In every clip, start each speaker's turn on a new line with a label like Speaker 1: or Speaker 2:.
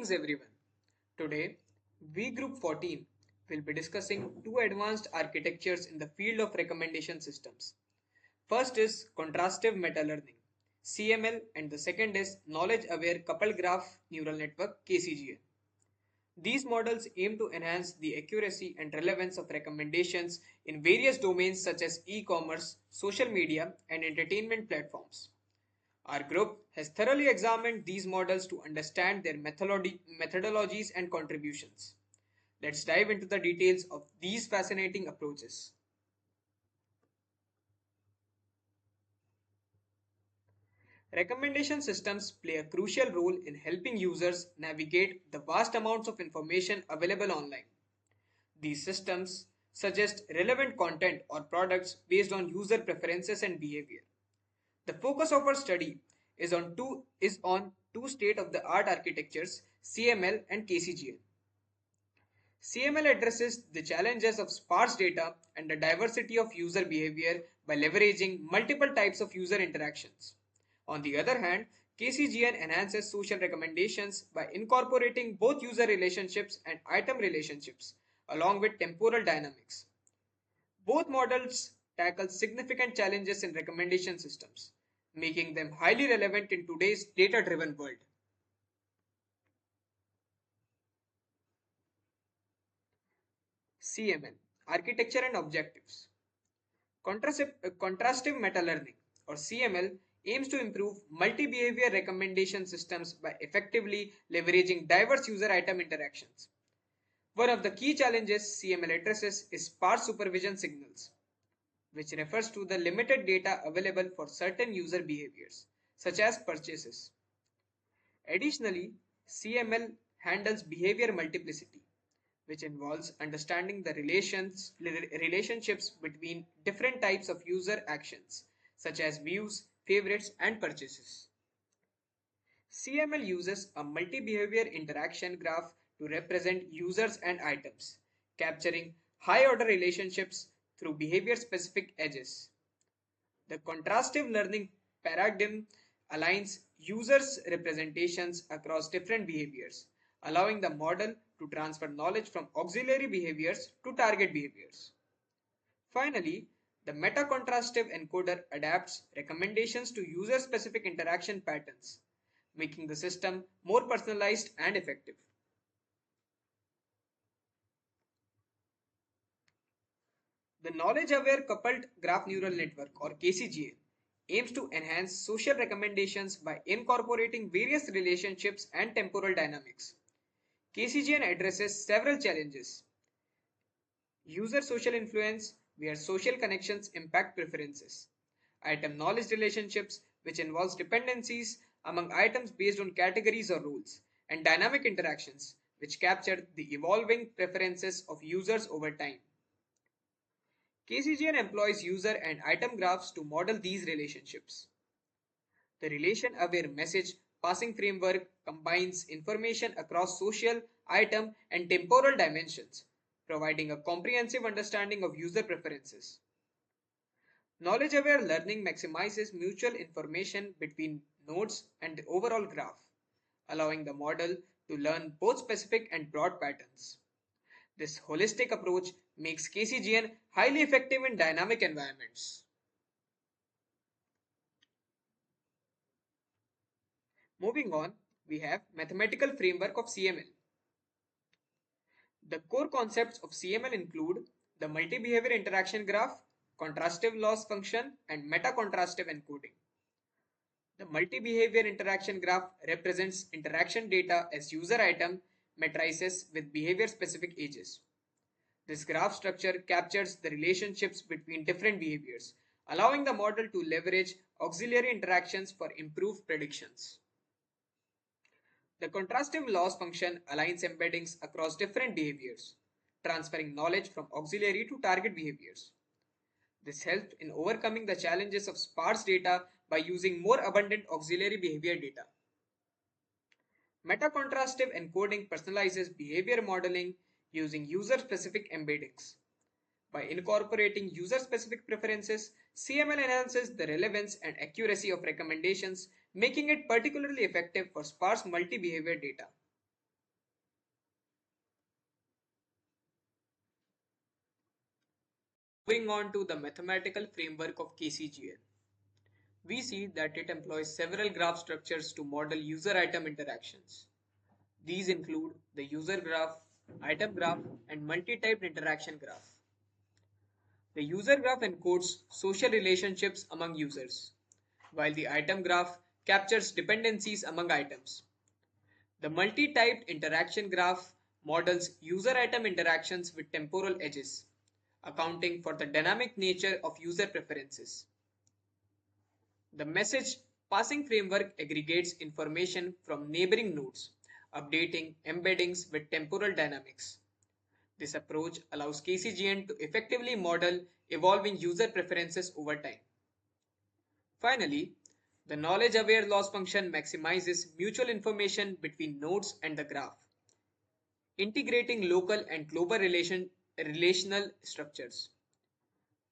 Speaker 1: Greetings everyone. Today, we Group 14 will be discussing two advanced architectures in the field of recommendation systems. First is contrastive meta learning (CML) and the second is knowledge aware coupled graph neural network (KCGN). These models aim to enhance the accuracy and relevance of recommendations in various domains such as e-commerce, social media, and entertainment platforms. Our group has thoroughly examined these models to understand their methodologies and contributions. Let's dive into the details of these fascinating approaches. Recommendation systems play a crucial role in helping users navigate the vast amounts of information available online. These systems suggest relevant content or products based on user preferences and behavior. The focus of our study is on two state-of-the-art architectures, CML and KCGN. CML addresses the challenges of sparse data and the diversity of user behavior by leveraging multiple types of user interactions. On the other hand, KCGN enhances social recommendations by incorporating both user relationships and item relationships, along with temporal dynamics. Both models tackle significant challenges in recommendation systems, making them highly relevant in today's data driven world. CML Architecture and Objectives. Contrastive meta learning or CML aims to improve multi behavior recommendation systems by effectively leveraging diverse user item interactions. One of the key challenges CML addresses is sparse supervision signals, which refers to the limited data available for certain user behaviors, such as purchases. Additionally, CML handles behavior multiplicity, which involves understanding the relationships between different types of user actions, such as views, favorites, and purchases. CML uses a multi-behavior interaction graph to represent users and items, capturing high-order relationships through behavior-specific edges. The contrastive learning paradigm aligns users' representations across different behaviors, allowing the model to transfer knowledge from auxiliary behaviors to target behaviors. Finally, the meta-contrastive encoder adapts recommendations to user-specific interaction patterns, making the system more personalized and effective. The knowledge-aware coupled graph neural network or KCGA aims to enhance social recommendations by incorporating various relationships and temporal dynamics. KCGN addresses several challenges. User social influence, where social connections impact preferences. Item knowledge relationships, which involves dependencies among items based on categories or rules. And dynamic interactions, which capture the evolving preferences of users over time. KCGN employs user and item graphs to model these relationships. The relation-aware message passing framework combines information across social, item, and temporal dimensions, providing a comprehensive understanding of user preferences. Knowledge-aware learning maximizes mutual information between nodes and the overall graph, allowing the model to learn both specific and broad patterns. This holistic approach makes KCGN highly effective in dynamic environments. Moving on, we have mathematical framework of CML. The core concepts of CML include the multi-behavior interaction graph, contrastive loss function, and meta-contrastive encoding. The multi-behavior interaction graph represents interaction data as user item matrices with behavior-specific ages. This graph structure captures the relationships between different behaviors, allowing the model to leverage auxiliary interactions for improved predictions. The contrastive loss function aligns embeddings across different behaviors, transferring knowledge from auxiliary to target behaviors. This helps in overcoming the challenges of sparse data by using more abundant auxiliary behavior data. Meta-contrastive encoding personalizes behavior modeling using user-specific embeddings. By incorporating user-specific preferences, CML enhances the relevance and accuracy of recommendations, making it particularly effective for sparse multi-behavior data. Moving on to the mathematical framework of KCGL, we see that it employs several graph structures to model user-item interactions. These include the user graph, item graph, and multi-typed interaction graph. The user graph encodes social relationships among users, while the item graph captures dependencies among items. The multi-typed interaction graph models user-item interactions with temporal edges, accounting for the dynamic nature of user preferences. The message passing framework aggregates information from neighboring nodes, updating embeddings with temporal dynamics. This approach allows KCGN to effectively model evolving user preferences over time. Finally, the knowledge-aware loss function maximizes mutual information between nodes and the graph, integrating local and global relational structures.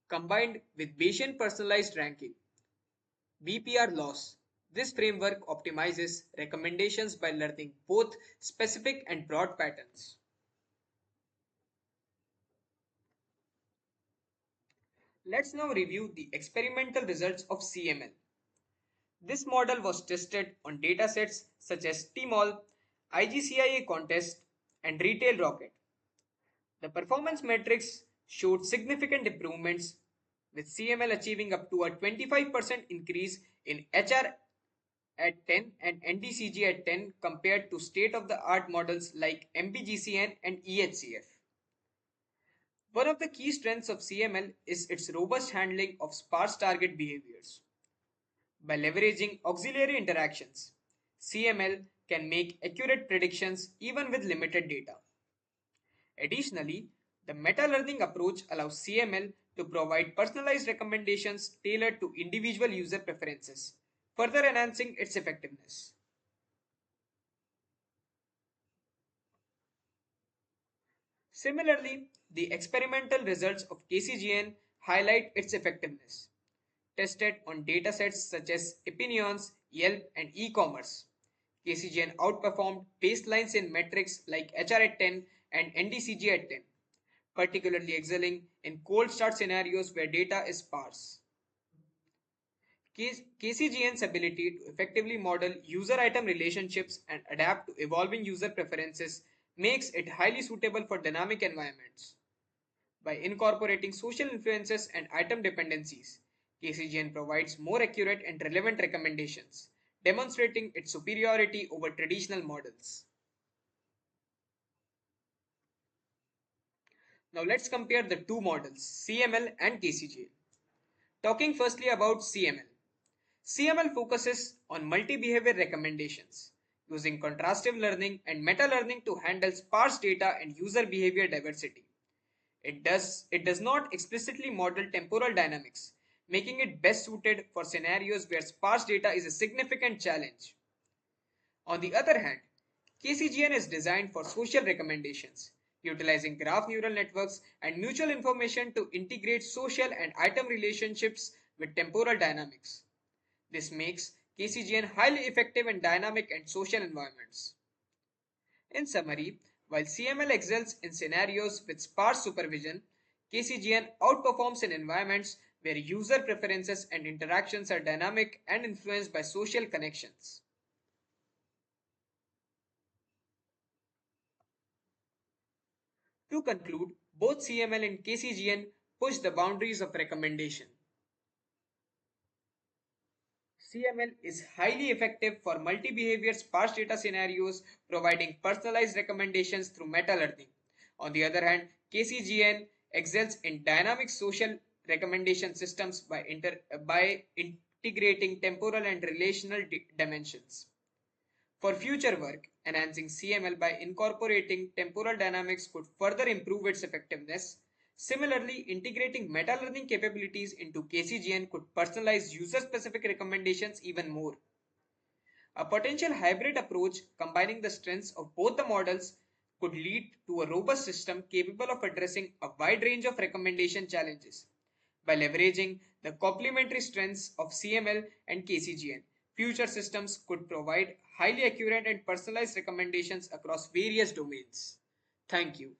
Speaker 1: Combined with Bayesian personalized ranking, BPR loss, this framework optimizes recommendations by learning both specific and broad patterns. Let's now review the experimental results of CML. This model was tested on datasets such as TMAL, IGCIA contest, and Retail Rocket. The performance metrics showed significant improvements, with CML achieving up to a 25% increase in HR at 10 and NDCG at 10 compared to state-of-the-art models like MBGCN and EHCF. One of the key strengths of CML is its robust handling of sparse target behaviors. By leveraging auxiliary interactions, CML can make accurate predictions even with limited data. Additionally, the meta-learning approach allows CML to provide personalized recommendations tailored to individual user preferences, further enhancing its effectiveness. Similarly, the experimental results of KCGN highlight its effectiveness. Tested on datasets such as Opinions, Yelp, and e-commerce, KCGN outperformed baselines in metrics like HR at 10 and NDCG at 10, particularly excelling in cold start scenarios where data is sparse. KCGN's ability to effectively model user-item relationships and adapt to evolving user preferences makes it highly suitable for dynamic environments. By incorporating social influences and item dependencies, KCGN provides more accurate and relevant recommendations, demonstrating its superiority over traditional models. Now let's compare the two models, CML and KCGN. Talking firstly about CML. CML focuses on multi-behavior recommendations, using contrastive learning and meta-learning to handle sparse data and user behavior diversity. It does not explicitly model temporal dynamics, making it best suited for scenarios where sparse data is a significant challenge. On the other hand, KCGN is designed for social recommendations, utilizing graph neural networks and mutual information to integrate social and item relationships with temporal dynamics. This makes KCGN highly effective in dynamic and social environments. In summary, while CML excels in scenarios with sparse supervision, KCGN outperforms in environments where user preferences and interactions are dynamic and influenced by social connections. To conclude, both CML and KCGN push the boundaries of recommendation. CML is highly effective for multi-behavior sparse data scenarios, providing personalized recommendations through meta-learning. On the other hand, KCGN excels in dynamic social recommendation systems by integrating temporal and relational dimensions. For future work, enhancing CML by incorporating temporal dynamics could further improve its effectiveness. Similarly, integrating meta-learning capabilities into KCGN could personalize user-specific recommendations even more. A potential hybrid approach combining the strengths of both the models could lead to a robust system capable of addressing a wide range of recommendation challenges. By leveraging the complementary strengths of CML and KCGN, future systems could provide highly accurate and personalized recommendations across various domains. Thank you.